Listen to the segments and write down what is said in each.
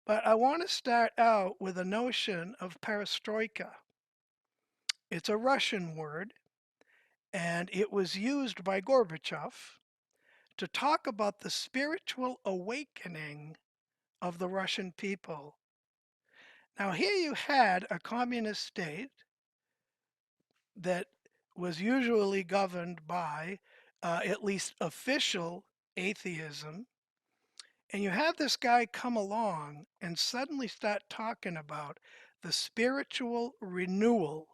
But I want to start out with a notion of perestroika. It's a Russian word, and it was used by Gorbachev to talk about the spiritual awakening of the Russian people. Now, here you had a communist state that was usually governed by at least official atheism. And you have this guy come along and suddenly start talking about the spiritual renewal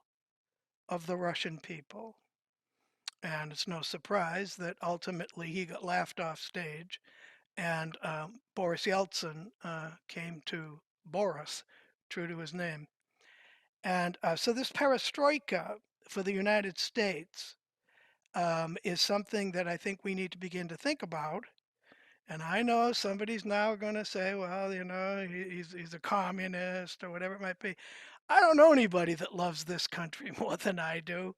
of the Russian people. And it's no surprise that ultimately he got laughed off stage and Boris Yeltsin came to Boris, true to his name. And so this perestroika for the United States is something that I think we need to begin to think about. And I know somebody's now going to say, well, he's a communist or whatever it might be. I don't know anybody that loves this country more than I do.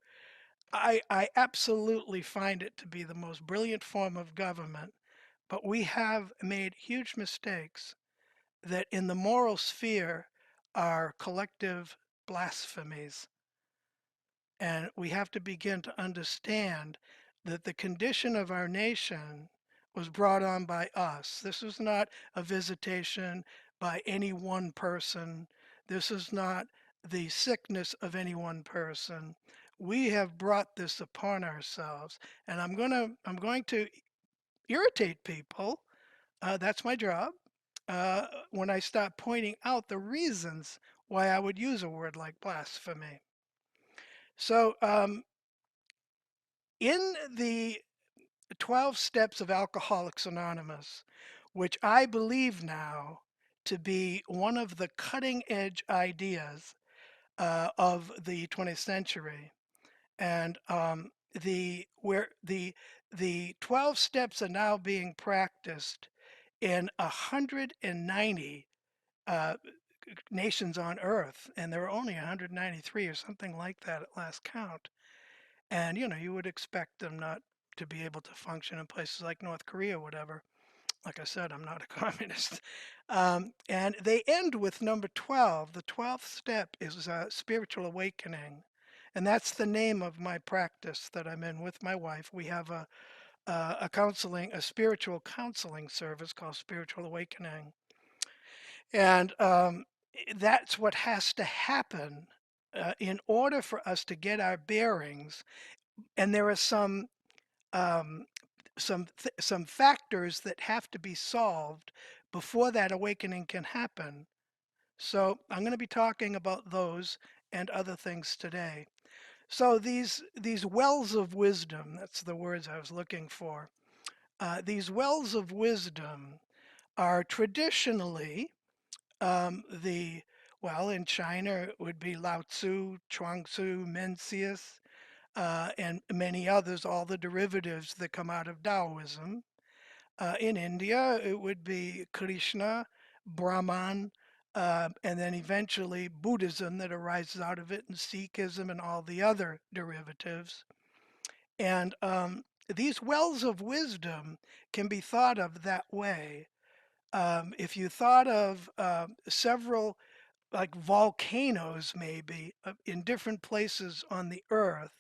I absolutely find it to be the most brilliant form of government, but we have made huge mistakes that in the moral sphere are collective blasphemies. And we have to begin to understand that the condition of our nation was brought on by us. This is not a visitation by any one person. This is not the sickness of any one person. We have brought this upon ourselves, and I'm going to irritate people. That's my job. When I start pointing out the reasons why I would use a word like blasphemy. So, in the 12 steps of Alcoholics Anonymous, which I believe now to be one of the cutting edge ideas of the 20th century, and the 12 steps are now being practiced in 190 uh, nations on Earth, and there are only 193 or something like that at last count. And you would expect them not to be able to function in places like North Korea or whatever. Like I said, I'm not a communist. And they end with number 12. The 12th step is spiritual awakening. And that's the name of my practice that I'm in with my wife. We have a spiritual counseling service called Spiritual Awakening. And that's what has to happen in order for us to get our bearings. And there are um, some factors that have to be solved before that awakening can happen. So I'm going to be talking about those and other things today. So these wells of wisdom, that's the words I was looking for. These wells of wisdom are traditionally the well, in China it would be Lao Tzu, Chuang Tzu, Mencius, and many others, all the derivatives that come out of Taoism. In India, it would be Krishna, Brahman, and then eventually Buddhism that arises out of it, and Sikhism and all the other derivatives. And these wells of wisdom can be thought of that way. If you thought of several like volcanoes maybe in different places on the earth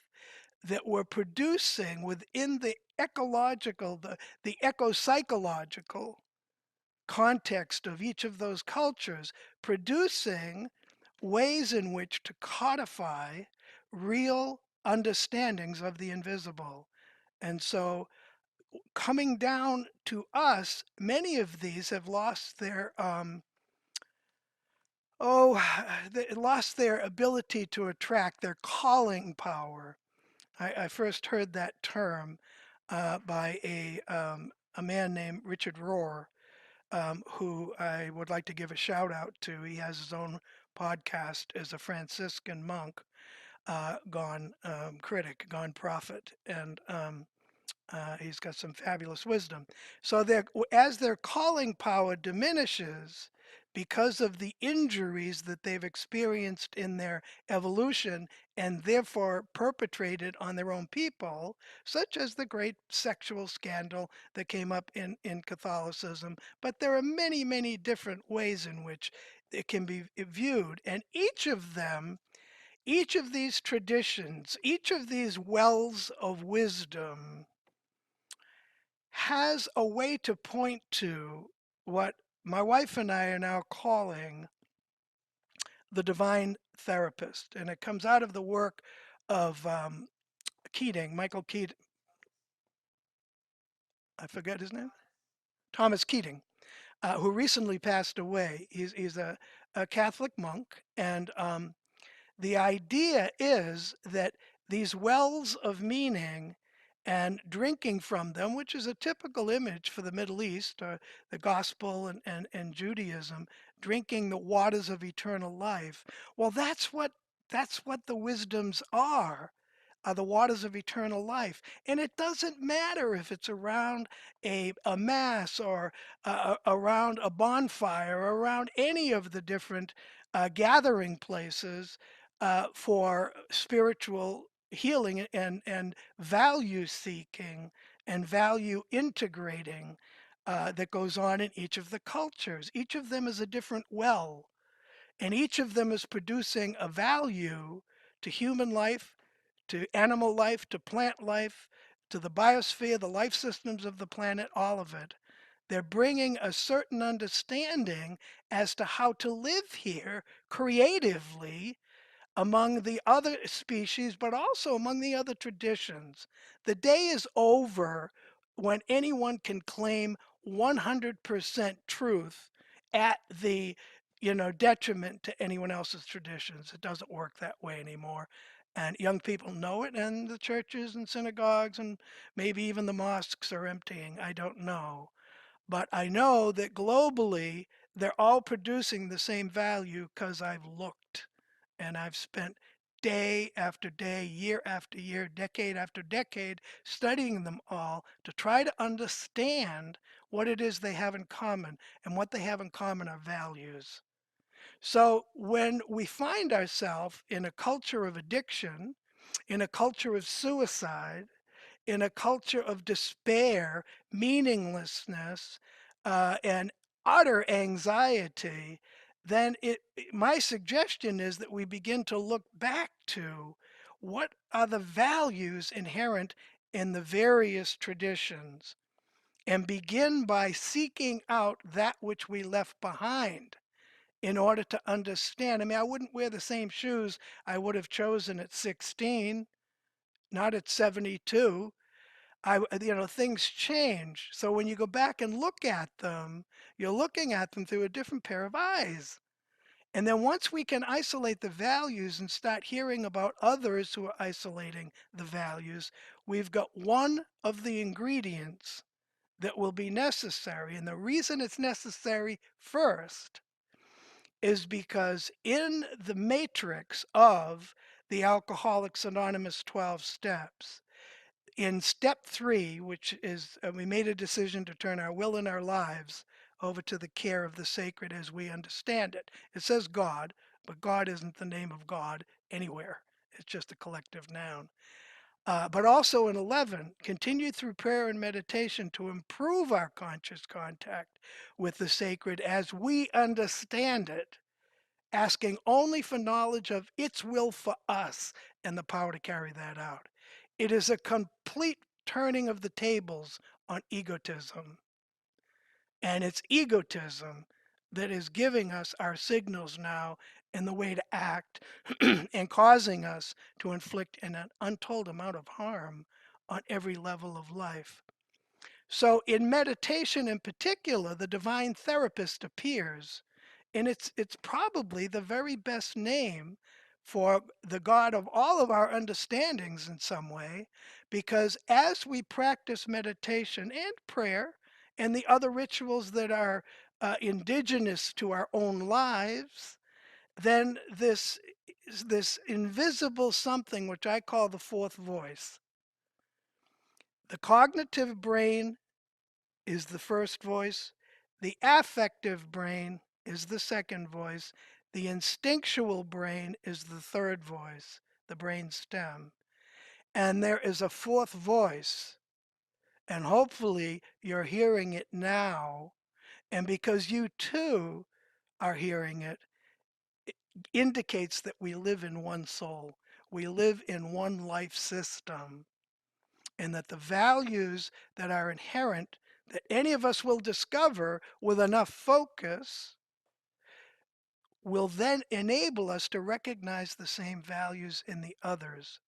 that were producing within the ecological, the eco-psychological context of each of those cultures, producing ways in which to codify real understandings of the invisible. And so coming down to us, many of these have lost their they lost their ability to attract their calling power. I first heard that term by a man named Richard Rohr, who I would like to give a shout out to. He has his own podcast as a Franciscan monk, gone critic, gone prophet, and he's got some fabulous wisdom. So as their calling power diminishes because of the injuries that they've experienced in their evolution and therefore perpetrated on their own people, such as the great sexual scandal that came up in Catholicism. But there are many, many different ways in which it can be viewed. And each of these traditions, each of these wells of wisdom has a way to point to what my wife and I are now calling the divine therapist. And it comes out of the work of Keating, Michael Keating, I forget his name, Thomas Keating, who recently passed away. He's a Catholic monk, and the idea is that these wells of meaning and drinking from them, which is a typical image for the Middle East, the gospel and Judaism, drinking the waters of eternal life. Well, that's what the wisdoms are the waters of eternal life. And it doesn't matter if it's around a mass or around a bonfire or around any of the different gathering places for spiritual healing and value seeking and value integrating that goes on in each of the cultures. Each of them is a different well, and each of them is producing a value to human life, to animal life, to plant life, to the biosphere, the life systems of the planet, all of it. They're bringing a certain understanding as to how to live here creatively among the other species, but also among the other traditions. The day is over when anyone can claim 100% truth at the detriment to anyone else's traditions. It doesn't work that way anymore. And young people know it, and the churches and synagogues and maybe even the mosques are emptying. I don't know. But I know that globally, they're all producing the same value because I've looked and I've spent day after day, year after year, decade after decade studying them all to try to understand what it is they have in common. And what they have in common are values. So when we find ourselves in a culture of addiction, in a culture of suicide, in a culture of despair, meaninglessness, and utter anxiety, then my suggestion is that we begin to look back to what are the values inherent in the various traditions and begin by seeking out that which we left behind in order to understand. I mean, I wouldn't wear the same shoes I would have chosen at 16, not at 72. Things change. So when you go back and look at them, you're looking at them through a different pair of eyes. And then once we can isolate the values and start hearing about others who are isolating the values, we've got one of the ingredients that will be necessary. And the reason it's necessary first is because in the matrix of the Alcoholics Anonymous 12 steps, in step 3, which is we made a decision to turn our will and our lives over to the care of the sacred as we understand it. It says God, but God isn't the name of God anywhere. It's just a collective noun. But also in 11, continue through prayer and meditation to improve our conscious contact with the sacred as we understand it, asking only for knowledge of its will for us and the power to carry that out. It is a complete turning of the tables on egotism. And it's egotism that is giving us our signals now in the way to act and causing us to inflict an untold amount of harm on every level of life. So in meditation in particular, the divine therapist appears, and it's probably the very best name for the God of all of our understandings in some way, because as we practice meditation and prayer and the other rituals that are indigenous to our own lives, then this invisible something, which I call the fourth voice, the cognitive brain is the first voice. The affective brain is the second voice. The instinctual brain is the third voice, the brain stem. And there is a fourth voice. And hopefully you're hearing it now. And because you too are hearing it, it indicates that we live in one soul. We live in one life system. And that the values that are inherent, that any of us will discover with enough focus, will then enable us to recognize the same values in the others.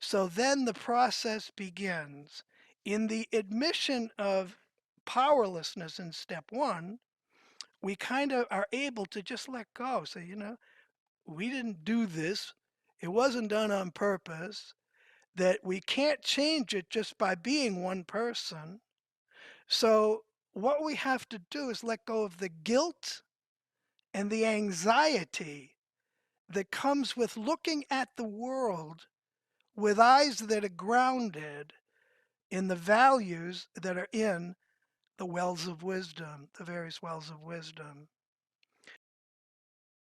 So then the process begins. In the admission of powerlessness in step one, we kind of are able to just let go. Say, we didn't do this. It wasn't done on purpose. That we can't change it just by being one person. So what we have to do is let go of the guilt and the anxiety that comes with looking at the world with eyes that are grounded in the values that are in the wells of wisdom, the various wells of wisdom.